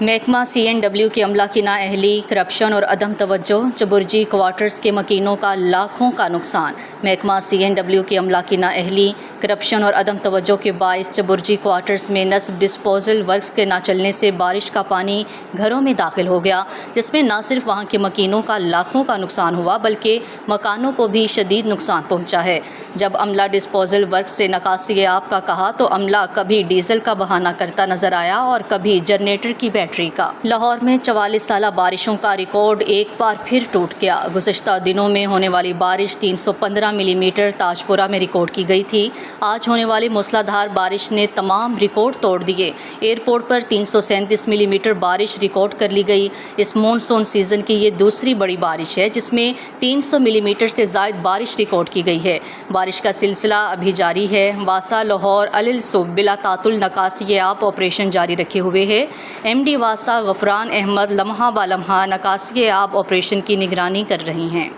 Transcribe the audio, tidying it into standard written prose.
محکمہ CNW کے عملہ کی نااہلی، کرپشن اور عدم توجہ، چبرجی کوارٹرز کے مکینوں کا لاکھوں کا نقصان۔ محکمہ CNW کے عملہ کی نااہلی، کرپشن اور عدم توجہ کے باعث چبرجی کوارٹرز میں نصب ڈسپوزل ورکس کے نہ چلنے سے بارش کا پانی گھروں میں داخل ہو گیا، جس میں نہ صرف وہاں کے مکینوں کا لاکھوں کا نقصان ہوا بلکہ مکانوں کو بھی شدید نقصان پہنچا ہے۔ جب عملہ ڈسپوزل ورکس سے نکاسی آب کا کہا تو عملہ کبھی ڈیزل کا بہانہ کرتا نظر آیا اور کبھی جنریٹر کی بیٹری کا۔ لاہور میں 44 سالہ بارشوں کا ریکارڈ ایک بار پھر ٹوٹ گیا۔ گزشتہ دنوں میں ہونے والی بارش 315 ملی میٹر تاج پورہ میں ریکارڈ کی گئی تھی۔ آج ہونے والی موسلا دھار بارش نے تمام ریکارڈ توڑ دیے۔ ایئرپورٹ پر 337 ملی میٹر بارش ریکارڈ کر لی گئی۔ اس مونسون سیزن کی یہ دوسری بڑی بارش ہے جس میں 300 ملی میٹر سے زائد بارش ریکارڈ کی گئی ہے۔ بارش کا سلسلہ ابھی جاری ہے۔ واسا لاہور علیل صبح بلا تعطل نکاسی آب آپریشن جاری رکھے ہوئے ہے۔ MD واسا غفران احمد لمحہ بہ لمحہ نکاسی آب آپریشن کی نگرانی کر رہی ہیں۔